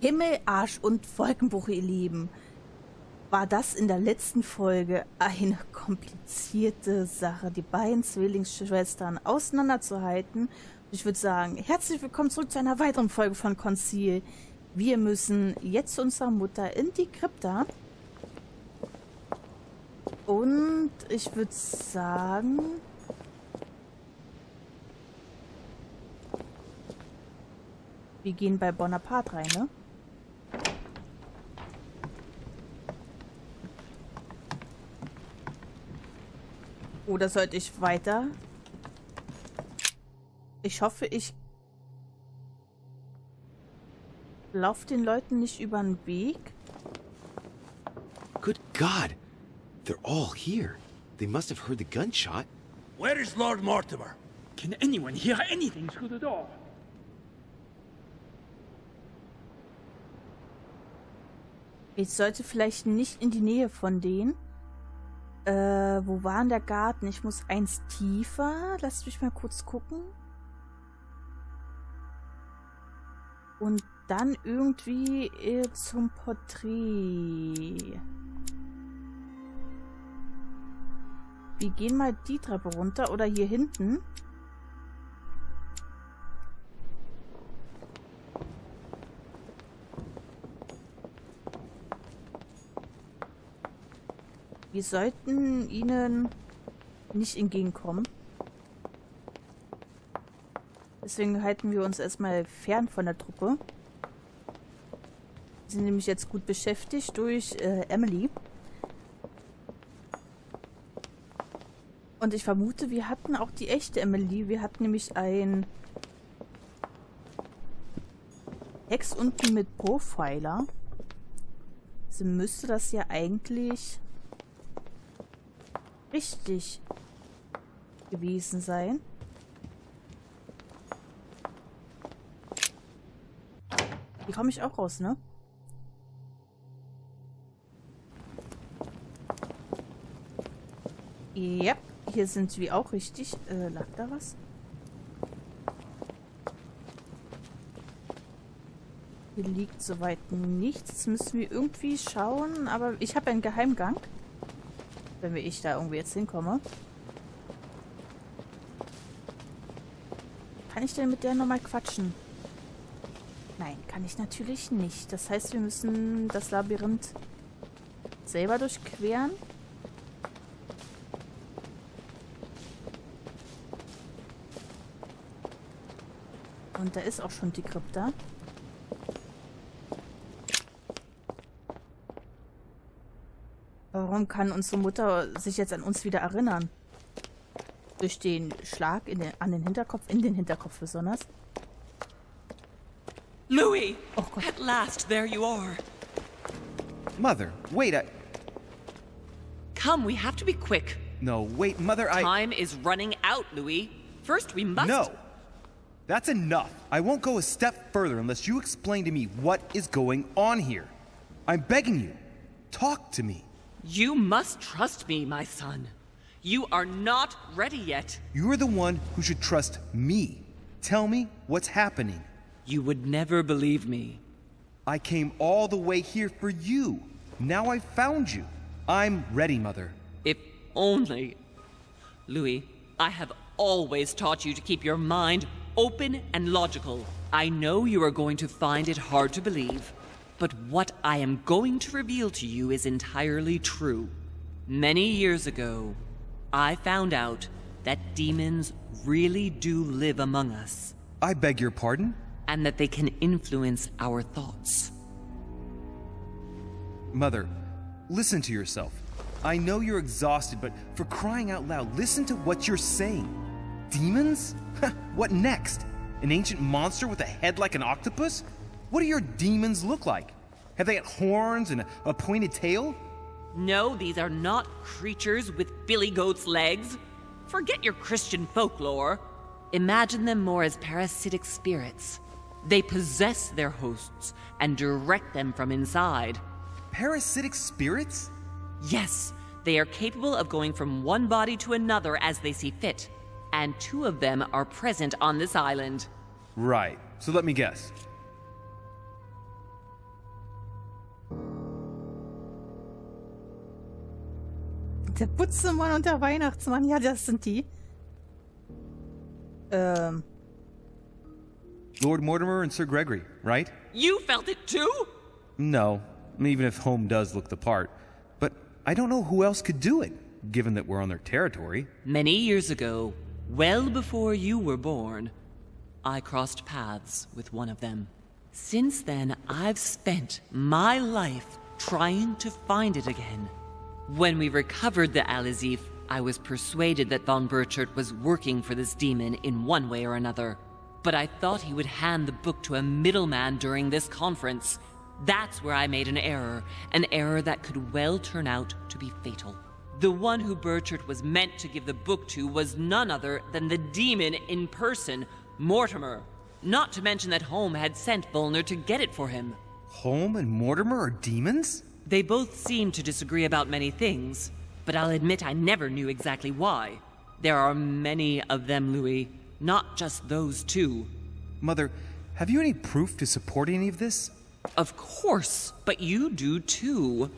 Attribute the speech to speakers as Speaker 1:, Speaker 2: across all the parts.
Speaker 1: Himmel, Arsch und Wolkenbruch, ihr Lieben. War das in der letzten Folge eine komplizierte Sache, die beiden Zwillingsschwestern auseinanderzuhalten. Ich würde sagen, herzlich willkommen zurück zu einer weiteren Folge von Kommentiert. Wir müssen jetzt zu unserer Mutter in die Krypta. Und ich würde sagen... wir gehen bei Bonaparte rein, ne? Oder sollte ich weiter? Ich hoffe, ich laufe den Leuten nicht über den Weg.
Speaker 2: Good God! They're all here. They must have heard the gunshot.
Speaker 3: Where is Lord Mortimer?
Speaker 4: Can anyone hear anything through the door?
Speaker 1: Ich sollte vielleicht nicht in die Nähe von denen. Wo war denn der Garten? Ich muss eins tiefer. Lasst mich mal kurz gucken. Und dann irgendwie zum Porträt. Wir gehen mal die Treppe runter oder hier hinten. Wir sollten ihnen nicht entgegenkommen. Deswegen halten wir uns erstmal fern von der Truppe. Sie sind nämlich jetzt gut beschäftigt durch Emily. Und ich vermute, wir hatten auch die echte Emily. Wir hatten nämlich ein Hex unten mit Profiler. Also müsste das ja eigentlich richtig gewesen sein. Hier komme ich auch raus, ne? Ja, hier sind wir auch richtig. Lag da was? Hier liegt soweit nichts. Jetzt müssen wir irgendwie schauen, aber ich habe einen Geheimgang. Wenn ich da irgendwie jetzt hinkomme. Kann ich denn mit der nochmal quatschen? Nein, kann ich natürlich nicht. Das heißt, wir müssen das Labyrinth selber durchqueren. Und da ist auch schon die Krypta. Warum kann unsere Mutter sich jetzt an uns wieder erinnern? Durch den Schlag an den Hinterkopf, in den Hinterkopf besonders.
Speaker 5: Louis!
Speaker 1: Oh Gott.
Speaker 5: At last, there you are.
Speaker 6: Mother, wait,
Speaker 5: Come, we have to be quick.
Speaker 6: No, wait, Mother,
Speaker 5: Time is running out, Louis. First, we must...
Speaker 6: No! That's enough. I won't go a step further unless you explain to me what is going on here. I'm begging you. Talk to me.
Speaker 5: You must trust me, my son. You are not ready yet.
Speaker 6: You're the one who should trust me. Tell me what's happening.
Speaker 5: You would never believe me.
Speaker 6: I came all the way here for you. Now I've found you. I'm ready, Mother.
Speaker 5: If only... Louis, I have always taught you to keep your mind open and logical. I know you are going to find it hard to believe, but what I am going to reveal to you is entirely true. Many years ago, I found out that demons really do live among us.
Speaker 6: I beg your pardon?
Speaker 5: And that they can influence our thoughts.
Speaker 6: Mother, listen to yourself. I know you're exhausted, but for crying out loud, listen to what you're saying. Demons? What next? An ancient monster with a head like an octopus? What do your demons look like? Have they got horns and a pointed tail?
Speaker 5: No, these are not creatures with billy goat's legs. Forget your Christian folklore. Imagine them more as parasitic spirits. They possess their hosts and direct them from inside.
Speaker 6: Parasitic spirits?
Speaker 5: Yes, they are capable of going from one body to another as they see fit. And 2 of them are present on this island.
Speaker 6: Right. So let me guess.
Speaker 1: Der Putzemann und der Weihnachtsmann, ja, das sind die.
Speaker 6: Lord Mortimer and Sir Gregory, right?
Speaker 5: You felt it too?
Speaker 6: No, even if Home does look the part. But I don't know who else could do it, given that we're on their territory.
Speaker 5: Many years ago, well before you were born, I crossed paths with one of them. Since then, I've spent my life trying to find it again. When we recovered the Alizif, I was persuaded that von Burchard was working for this demon in one way or another. But I thought he would hand the book to a middleman during this conference. That's where I made an error that could well turn out to be fatal. The one who Burchard was meant to give the book to was none other than the demon in person, Mortimer. Not to mention that Home had sent Volner to get it for him.
Speaker 6: Home and Mortimer are demons?
Speaker 5: They both seem to disagree about many things, but I'll admit I never knew exactly why. There are many of them, Louis, not just those two.
Speaker 6: Mother, have you any proof to support any of this?
Speaker 5: Of course, but you do too.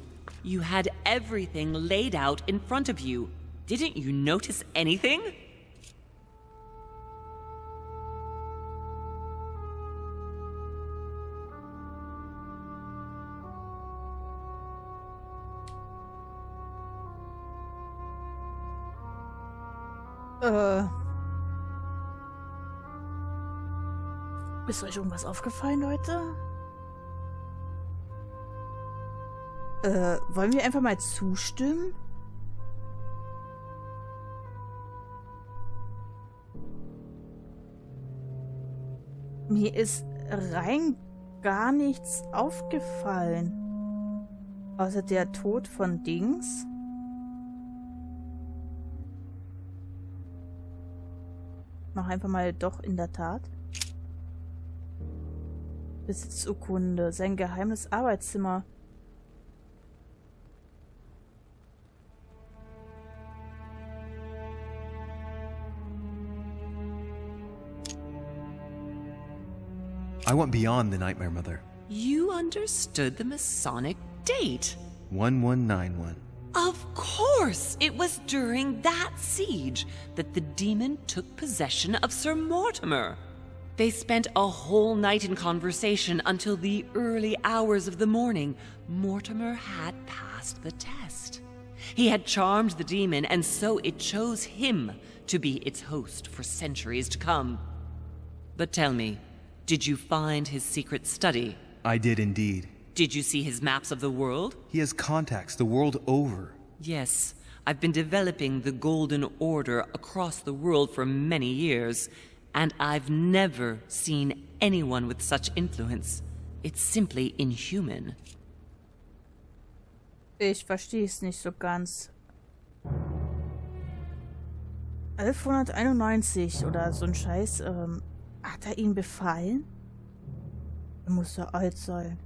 Speaker 5: You had everything laid out in front of you. Didn't you notice anything?
Speaker 1: Ist euch irgendwas aufgefallen, Leute? Wollen wir einfach mal zustimmen? Mir ist rein gar nichts aufgefallen. Außer der Tod von Dings. Mach einfach mal doch in der Tat. Besitzurkunde, sein geheimes Arbeitszimmer.
Speaker 6: I went beyond the nightmare, Mother.
Speaker 5: You understood the Masonic date.
Speaker 6: 1191.
Speaker 5: Of course! It was during that siege that the demon took possession of Sir Mortimer. They spent a whole night in conversation until the early hours of the morning. Mortimer had passed the test. He had charmed the demon, and so it chose him to be its host for centuries to come. But tell me, did you find his secret study?
Speaker 6: I did indeed.
Speaker 5: Did you see his maps of the world?
Speaker 6: He has contacts the world over.
Speaker 5: Yes, I've been developing the Golden Order across the world for many years, and I've never seen anyone with such influence. It's simply inhuman.
Speaker 1: Ich verstehe es nicht so ganz. 1191 oder so ein Scheiß. Hat er ihn befallen? Er muss ja alt sein.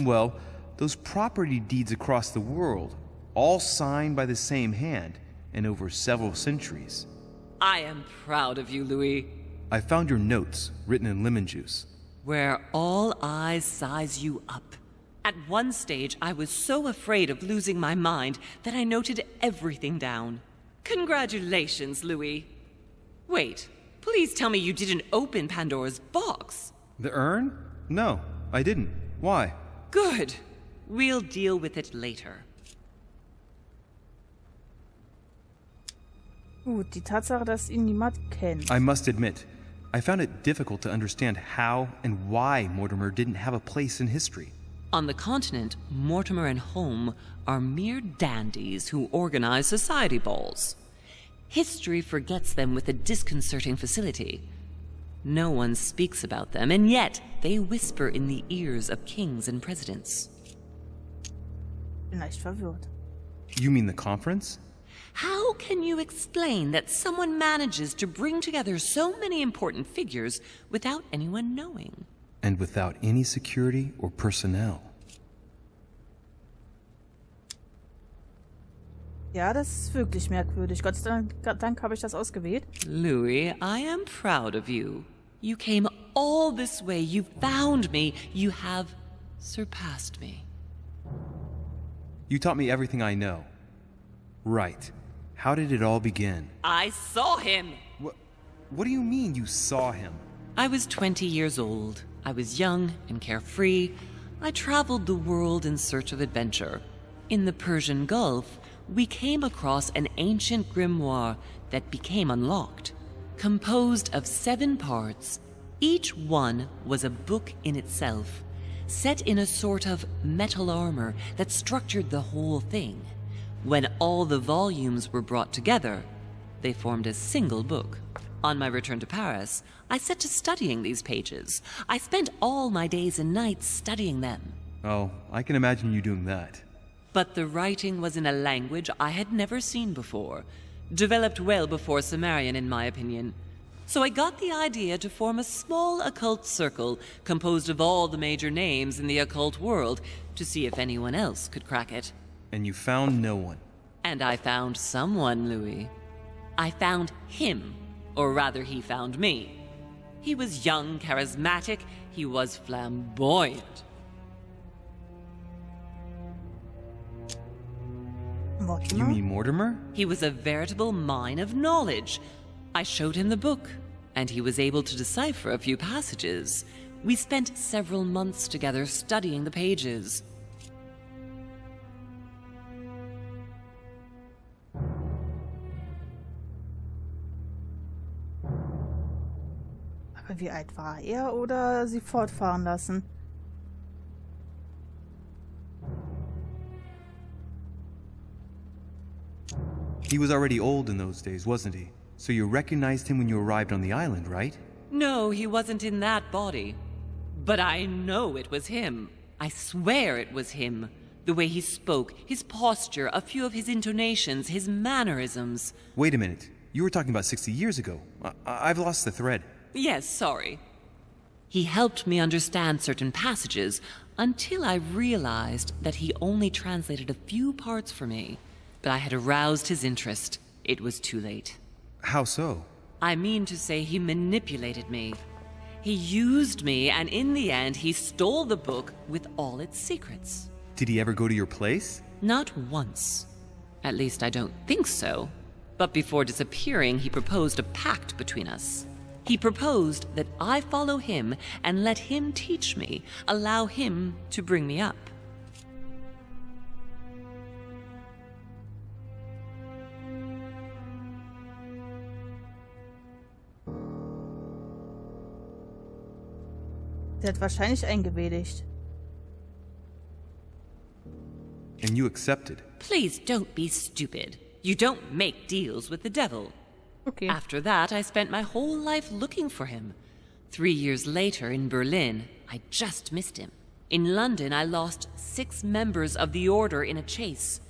Speaker 6: Well, those property deeds across the world, all signed by the same hand and over several centuries.
Speaker 5: I am proud of you, Louis.
Speaker 6: I found your notes written in lemon juice.
Speaker 5: Where all eyes size you up. At one stage, I was so afraid of losing my mind that I noted everything down. Congratulations, Louis. Wait, please tell me you didn't open Pandora's box.
Speaker 6: The urn? No, I didn't. Why?
Speaker 5: Good. We'll deal with it later.
Speaker 1: Gut, die Tatsache, dass ihn niemand kennt.
Speaker 6: I must admit, I found it difficult to understand how and why Mortimer didn't have a place in history.
Speaker 5: On the continent, Mortimer and Home are mere dandies who organize society balls. History forgets them with a disconcerting facility. No one speaks about them, and yet they whisper in the ears of kings and presidents.
Speaker 1: Bin leicht verwirrt.
Speaker 6: You mean the conference?
Speaker 5: How can you explain that someone manages to bring together so many important figures without anyone knowing?
Speaker 6: And without any security or personnel.
Speaker 1: Ja, das ist wirklich merkwürdig. Gott sei Dank habe ich das ausgewählt.
Speaker 5: Louis, I am proud of you. You came all this way. You found me. You have surpassed me.
Speaker 6: You taught me everything I know. Right. How did it all begin?
Speaker 5: I saw him!
Speaker 6: What do you mean you saw him?
Speaker 5: I was 20 years old. I was young and carefree. I traveled the world in search of adventure. In the Persian Gulf, we came across an ancient grimoire that became unlocked. Composed of 7 parts, each one was a book in itself, set in a sort of metal armor that structured the whole thing. When all the volumes were brought together, they formed a single book. On my return to Paris, I set to studying these pages. I spent all my days and nights studying them.
Speaker 6: Oh, I can imagine you doing that.
Speaker 5: But the writing was in a language I had never seen before, developed well before Sumerian, in my opinion. So I got the idea to form a small occult circle composed of all the major names in the occult world to see if anyone else could crack it.
Speaker 6: And you found no one.
Speaker 5: And I found someone, Louis. I found him, or rather he found me. He was young, charismatic, he was flamboyant.
Speaker 1: Mortimer?
Speaker 6: You mean Mortimer?
Speaker 5: He was a veritable mine of knowledge. I showed him the book, and he was able to decipher a few passages. We spent several months together studying the pages.
Speaker 1: Aber wie alt war er oder sie fortfahren lassen?
Speaker 6: He was already old in those days, wasn't he? So you recognized him when you arrived on the island, right?
Speaker 5: No, he wasn't in that body. But I know it was him. I swear it was him. The way he spoke, his posture, a few of his intonations, his mannerisms.
Speaker 6: Wait a minute. You were talking about 60 years ago. I've lost the thread.
Speaker 5: Yes, sorry. He helped me understand certain passages until I realized that he only translated a few parts for me. But I had aroused his interest. It was too late.
Speaker 6: How so?
Speaker 5: I mean to say he manipulated me. He used me, and in the end, he stole the book with all its secrets.
Speaker 6: Did he ever go to your place?
Speaker 5: Not once. At least I don't think so. But before disappearing, he proposed a pact between us. He proposed that I follow him and let him teach me, allow him to bring me up.
Speaker 1: Der hat wahrscheinlich eingewilligt.
Speaker 6: And you accepted.
Speaker 5: Please don't be stupid. You don't make deals with the devil.
Speaker 1: Okay.
Speaker 5: After that, I spent my whole life looking for him. 3 years later, in Berlin, I just missed him. In London, I lost 6 members of the order in a chase.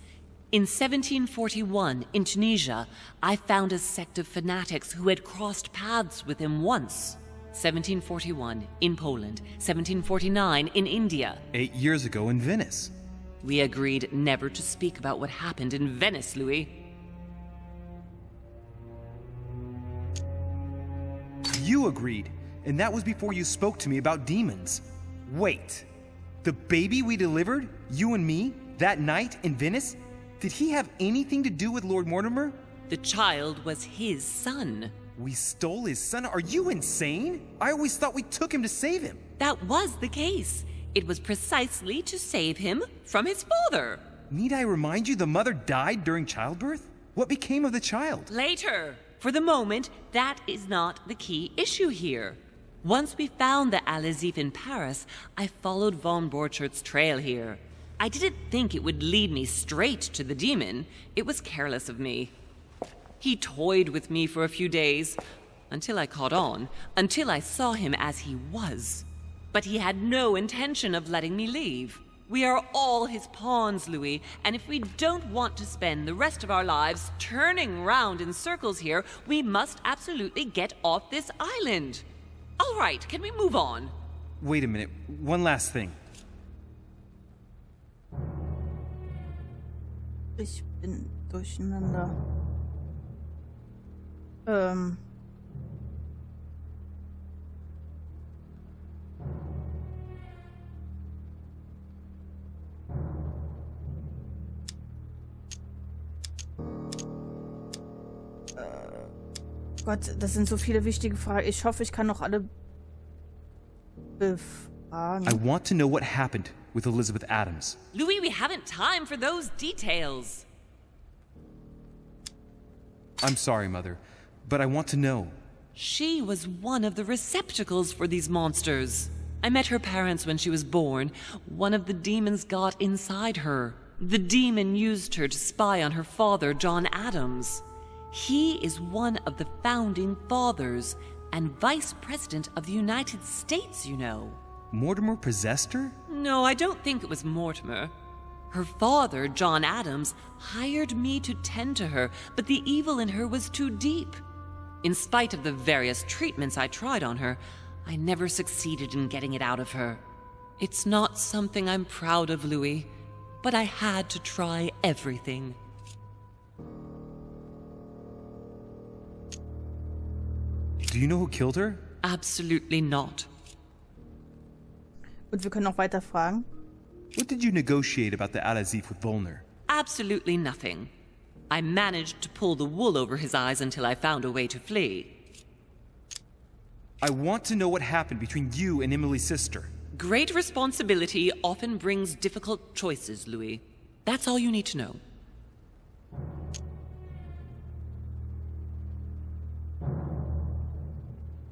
Speaker 5: In 1741, in Tunisia, I found a sect of fanatics who had crossed paths with him once. 1741, in Poland. 1749, in India.
Speaker 6: 8 years ago in Venice.
Speaker 5: We agreed never to speak about what happened in Venice, Louis.
Speaker 6: You agreed, and that was before you spoke to me about demons. Wait, the baby we delivered, you and me, that night in Venice, did he have anything to do with Lord Mortimer?
Speaker 5: The child was his son.
Speaker 6: We stole his son? Are you insane? I always thought we took him to save him.
Speaker 5: That was the case. It was precisely to save him from his father.
Speaker 6: Need I remind you the mother died during childbirth? What became of the child?
Speaker 5: Later. For the moment, that is not the key issue here. Once we found the Al-Azif in Paris, I followed von Borchart's trail here. I didn't think it would lead me straight to the demon. It was careless of me. He toyed with me for a few days, until I caught on, until I saw him as he was. But he had no intention of letting me leave. We are all his pawns, Louis, and if we don't want to spend the rest of our lives turning round in circles here, we must absolutely get off this island. All right, can we move on?
Speaker 6: Wait a minute, one last thing.
Speaker 1: Ich bin durcheinander. Gott, das sind so viele wichtige Fragen. Ich hoffe, ich kann noch alle befragen.
Speaker 6: I want to know what happened with Elizabeth Adams.
Speaker 5: Louis, we haven't time for those details.
Speaker 6: I'm sorry, Mother, but I want to know.
Speaker 5: She was one of the receptacles for these monsters. I met her parents when she was born. One of the demons got inside her. The demon used her to spy on her father, John Adams. He is one of the founding fathers and vice president of the United States, you know.
Speaker 6: Mortimer possessed her?
Speaker 5: No, I don't think it was Mortimer. Her father, John Adams, hired me to tend to her, but the evil in her was too deep. In spite of the various treatments I tried on her, I never succeeded in getting it out of her. It's not something I'm proud of, Louis, but I had to try everything.
Speaker 6: Do you know who killed her?
Speaker 5: Absolutely not.
Speaker 1: Und wir können noch weiter fragen.
Speaker 6: What did you negotiate about the Al-Azif with Volner?
Speaker 5: Absolutely nothing. I managed to pull the wool over his eyes until I found a way to flee.
Speaker 6: I want to know what happened between you and Emily's sister.
Speaker 5: Great responsibility often brings difficult choices, Louis. That's all you need to know.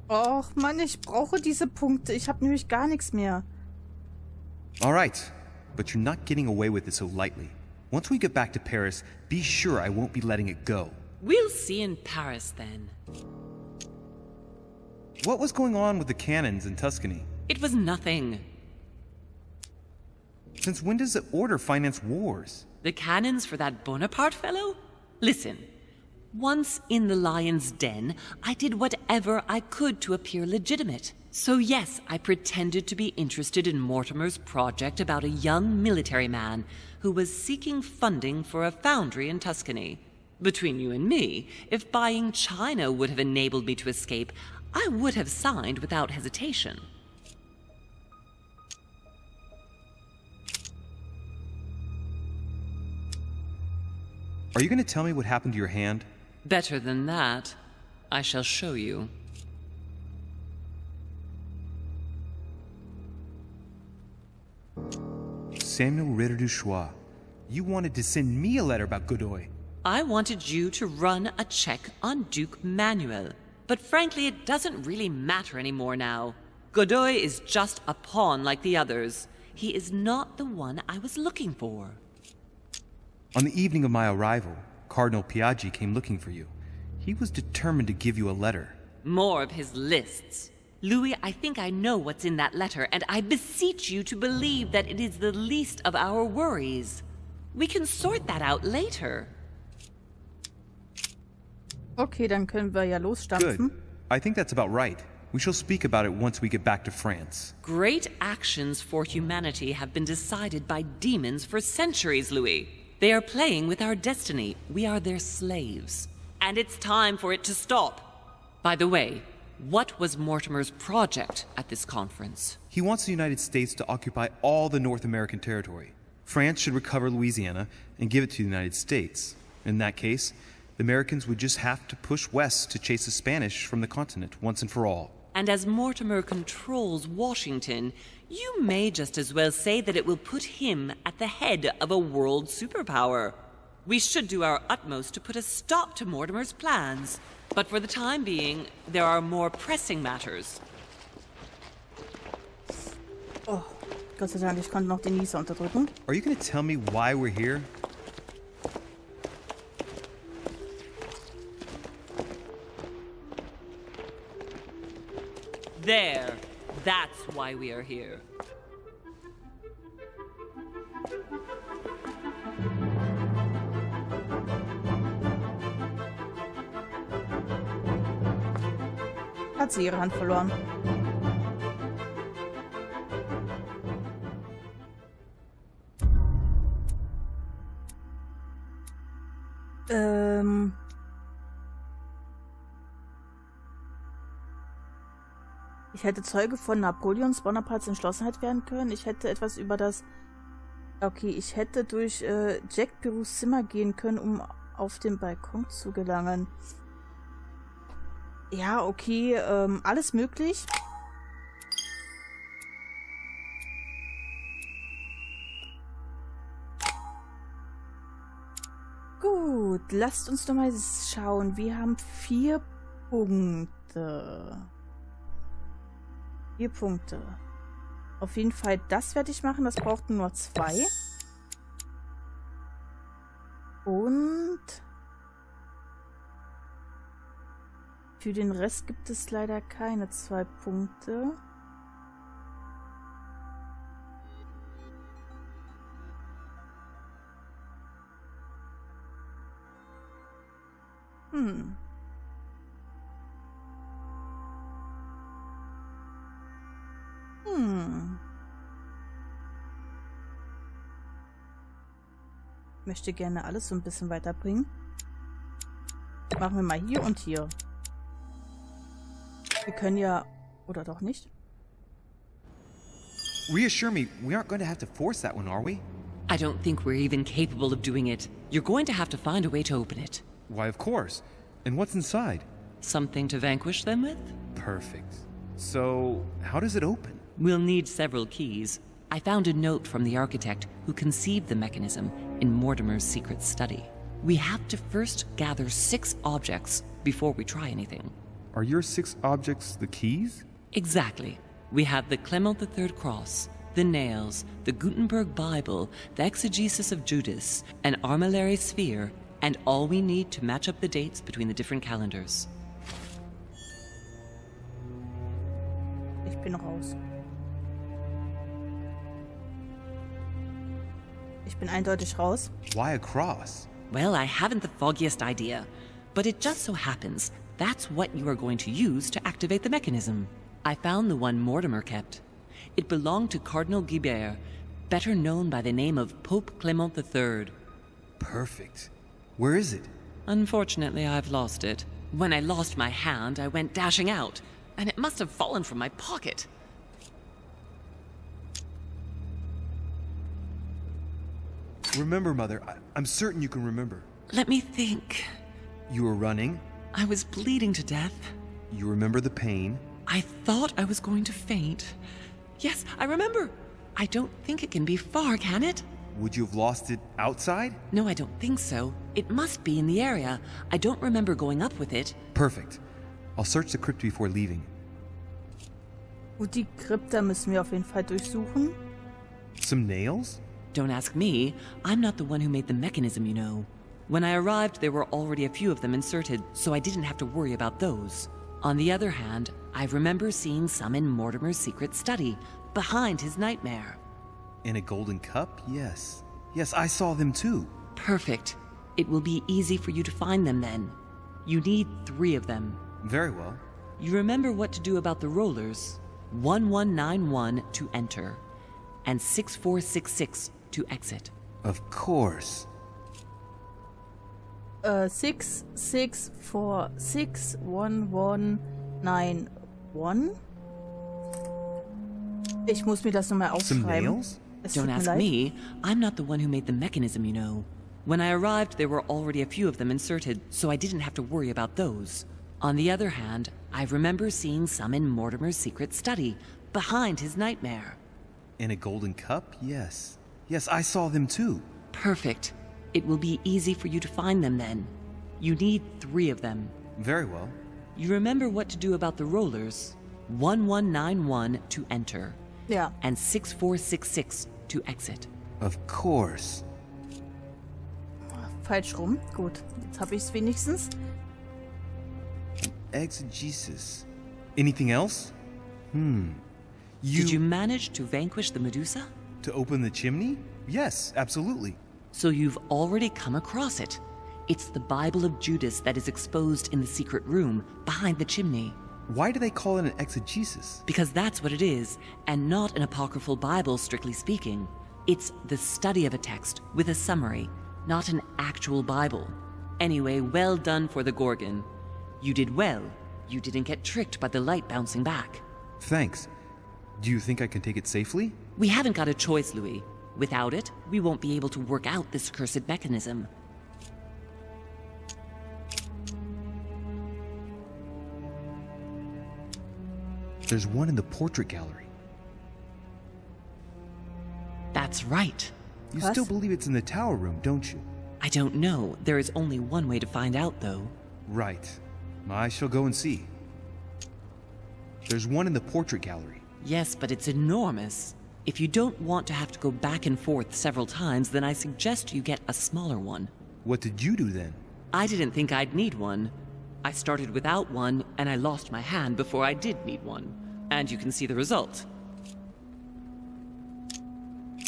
Speaker 1: Och Mann, ich brauche diese Punkte. Ich habe nämlich gar nichts mehr.
Speaker 6: All right, but you're not getting away with it so lightly. Once we get back to Paris, be sure I won't be letting it go.
Speaker 5: We'll see in Paris then.
Speaker 6: What was going on with the cannons in Tuscany?
Speaker 5: It was nothing.
Speaker 6: Since when does the Order finance wars?
Speaker 5: The cannons for that Bonaparte fellow? Listen, once in the lion's den, I did whatever I could to appear legitimate. So yes, I pretended to be interested in Mortimer's project about a young military man who was seeking funding for a foundry in Tuscany. Between you and me, if buying China would have enabled me to escape, I would have signed without hesitation.
Speaker 6: Are you going to tell me what happened to your hand?
Speaker 5: Better than that, I shall show you.
Speaker 6: Samuel Ritter du Choix, you wanted to send me a letter about Godoy.
Speaker 5: I wanted you to run a check on Duke Manuel. But frankly, it doesn't really matter anymore now. Godoy is just a pawn like the others. He is not the one I was looking for.
Speaker 6: On the evening of my arrival, Cardinal Piaggi came looking for you. He was determined to give you a letter.
Speaker 5: More of his lists. Louis, I think I know what's in that letter, and I beseech you to believe that it is the least of our worries. We can sort that out later.
Speaker 1: Okay, dann können wir ja losstampfen.
Speaker 6: Good. I think that's about right. We shall speak about it once we get back to France.
Speaker 5: Great actions for humanity have been decided by demons for centuries, Louis. They are playing with our destiny. We are their slaves. And it's time for it to stop. By the way, what was Mortimer's project at this conference?
Speaker 6: He wants the United States to occupy all the North American territory. France should recover Louisiana and give it to the United States. In that case, the Americans would just have to push west to chase the Spanish from the continent once and for all.
Speaker 5: And as Mortimer controls Washington, you may just as well say that it will put him at the head of a world superpower. We should do our utmost to put a stop to Mortimer's plans. But for the time being, there are more pressing matters.
Speaker 1: Oh, Gott sei Dank, ich konnte noch den Nieser unterdrücken.
Speaker 6: Are you going to tell me why we're here?
Speaker 5: There. That's why we are here.
Speaker 1: Hat sie ihre Hand verloren. Ich hätte Zeuge von Napoleons Bonapartes Entschlossenheit werden können. Ich hätte etwas über das... Okay, ich hätte durch Jack Pirous Zimmer gehen können, um auf den Balkon zu gelangen. Ja, okay, alles möglich. Gut, lasst uns doch mal schauen. Wir haben 4 Punkte. 4 Punkte. Auf jeden Fall das werde ich machen. Das braucht nur 2. Und für den Rest gibt es leider keine 2 Punkte. Ich möchte gerne alles so ein bisschen weiterbringen. Machen wir mal hier und hier. Wir können ja... Oder doch nicht?
Speaker 6: Reassure me, we aren't going to have to force that one, are we?
Speaker 5: I don't think we're even capable of doing it. You're going to have to find a way to open it.
Speaker 6: Why, of course. And what's inside?
Speaker 5: Something to vanquish them with?
Speaker 6: Perfect. So, how does it open?
Speaker 5: We'll need several keys. I found a note from the architect who conceived the mechanism in Mortimer's secret study. We have to first gather 6 objects before we try anything.
Speaker 6: Are your 6 objects the keys?
Speaker 5: Exactly. We have the Clement III cross, the nails, the Gutenberg Bible, the exegesis of Judas, an armillary sphere, and all we need to match up the dates between the different calendars.
Speaker 1: Ich bin raus. Ich bin eindeutig raus.
Speaker 6: Why a cross?
Speaker 5: Well, I haven't the foggiest idea, but it just so happens that's what you are going to use to activate the mechanism. I found the one Mortimer kept. It belonged to Cardinal Guibert, better known by the name of Pope Clement III.
Speaker 6: Perfect. Where is it?
Speaker 5: Unfortunately, I've lost it. When I lost my hand, I went dashing out, and it must have fallen from my pocket.
Speaker 6: Remember, Mother. I'm certain you can remember.
Speaker 5: Let me think.
Speaker 6: You were running.
Speaker 5: I was bleeding to death.
Speaker 6: You remember the pain.
Speaker 5: I thought I was going to faint. Yes, I remember. I don't think it can be far, can it?
Speaker 6: Would you have lost it outside?
Speaker 5: No, I don't think so. It must be in the area. I don't remember going up with it.
Speaker 6: Perfect. I'll search the crypt before leaving.
Speaker 1: Gut, die Krypta müssen wir auf jeden Fall durchsuchen.
Speaker 6: Some nails?
Speaker 5: Don't ask me. I'm not the one who made the mechanism, you know. When I arrived, there were already a few of them inserted, so I didn't have to worry about those. On the other hand, I remember seeing some in Mortimer's secret study, behind his nightmare.
Speaker 6: In a golden cup? Yes. Yes, I saw them too.
Speaker 5: Perfect. It will be easy for you to find them then. You need 3 of them.
Speaker 6: Very well.
Speaker 5: You remember what to do about the rollers. 1191 to enter, and 6466 to exit.
Speaker 6: Of course.
Speaker 1: 6, 6, 4, 6, 1, 1, 9, 1. Ich muss mir das nochmal
Speaker 6: Some
Speaker 1: aufschreiben.
Speaker 6: nails?
Speaker 1: Es
Speaker 5: Don't
Speaker 1: tut mir
Speaker 5: ask
Speaker 1: leid.
Speaker 5: me. I'm not the one who made the mechanism, you know. When I arrived, there were already a few of them inserted, so I didn't have to worry about those. On the other hand, I remember seeing some in Mortimer's secret study, behind his nightmare.
Speaker 6: In a golden cup? Yes. Yes, I saw them too.
Speaker 5: Perfect. It will be easy for you to find them then. You need 3 of them.
Speaker 6: Very well.
Speaker 5: You remember what to do about the rollers. 1191 to enter,
Speaker 1: Ja.
Speaker 5: and 6466 to exit.
Speaker 6: Of course.
Speaker 1: Falsch rum. Gut, jetzt habe ich es wenigstens.
Speaker 6: Exegesis. Anything else?
Speaker 5: Did you manage to vanquish the Medusa?
Speaker 6: To open the chimney? Yes, absolutely.
Speaker 5: So you've already come across it. It's the Bible of Judas that is exposed in the secret room behind the chimney.
Speaker 6: Why do they call it an exegesis?
Speaker 5: Because that's what it is, and not an apocryphal Bible, strictly speaking. It's the study of a text with a summary, not an actual Bible. Anyway, well done for the Gorgon. You did well. You didn't get tricked by the light bouncing back.
Speaker 6: Thanks. Do you think I can take it safely?
Speaker 5: We haven't got a choice, Louis. Without it, we won't be able to work out this cursed mechanism.
Speaker 6: There's one in the portrait gallery.
Speaker 5: That's right.
Speaker 6: You
Speaker 1: Was?
Speaker 6: still believe it's in the tower room, don't you?
Speaker 5: I don't know. There is only one way to find out, though.
Speaker 6: Right. I shall go and see. There's one in the portrait gallery.
Speaker 5: Yes, but it's enormous. If you don't want to have to go back and forth several times, then I suggest you get a smaller one.
Speaker 6: What did you do then?
Speaker 5: I didn't think I'd need one. I started without one, and I lost my hand before I did need one. And you can see the result.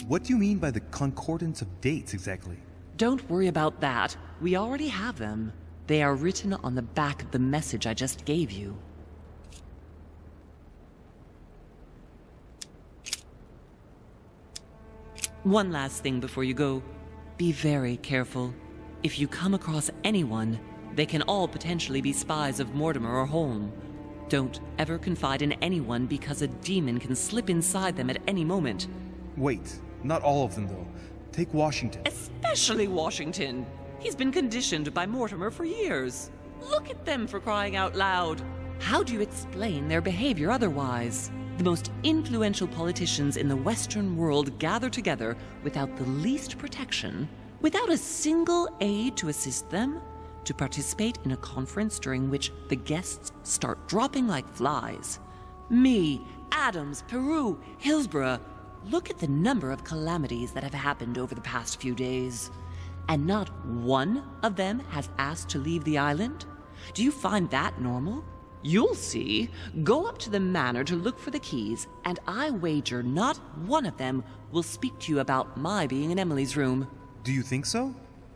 Speaker 6: What do you mean by the concordance of dates exactly?
Speaker 5: Don't worry about that. We already have them. They are written on the back of the message I just gave you. One last thing before you go. Be very careful. If you come across anyone, they can all potentially be spies of Mortimer or Holm. Don't ever confide in anyone because a demon can slip inside them at any moment.
Speaker 6: Wait, not all of them though. Take Washington.
Speaker 5: Especially Washington. He's been conditioned by Mortimer for years. Look at them, for crying out loud. How do you explain their behavior otherwise? The most influential politicians in the Western world gather together without the least protection, without a single aid to assist them, to participate in a conference during which the guests start dropping like flies. Me, Adams, Peru, Hillsborough. Look at the number of calamities that have happened over the past few days. And not one of them has asked to leave the island? Do you find that normal? You'll see. Go up to the manor to look for the keys, and I wager not one of them will speak to you about my being in Emily's room.
Speaker 6: Do you think so?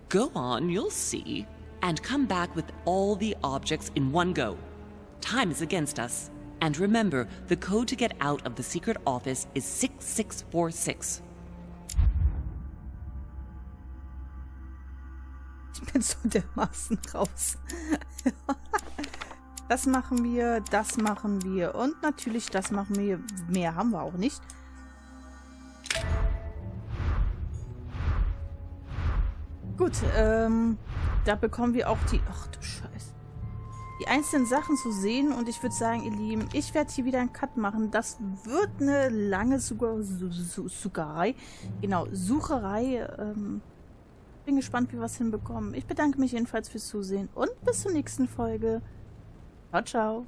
Speaker 5: Go on, you'll see. And come back with all the objects in one go. Time is against us. And remember, the code to get out of the secret office is 6646.
Speaker 1: Ich bin so dermaßen raus. Das machen wir und natürlich das machen wir. Mehr haben wir auch nicht. Gut, da bekommen wir auch die... Ach du Scheiße. Die einzelnen Sachen zu sehen und ich würde sagen, ihr Lieben, ich werde hier wieder einen Cut machen. Das wird eine lange Sucherei. Genau, Sucherei. Bin gespannt, wie wir es hinbekommen. Ich bedanke mich jedenfalls fürs Zusehen und bis zur nächsten Folge. Ciao, ciao.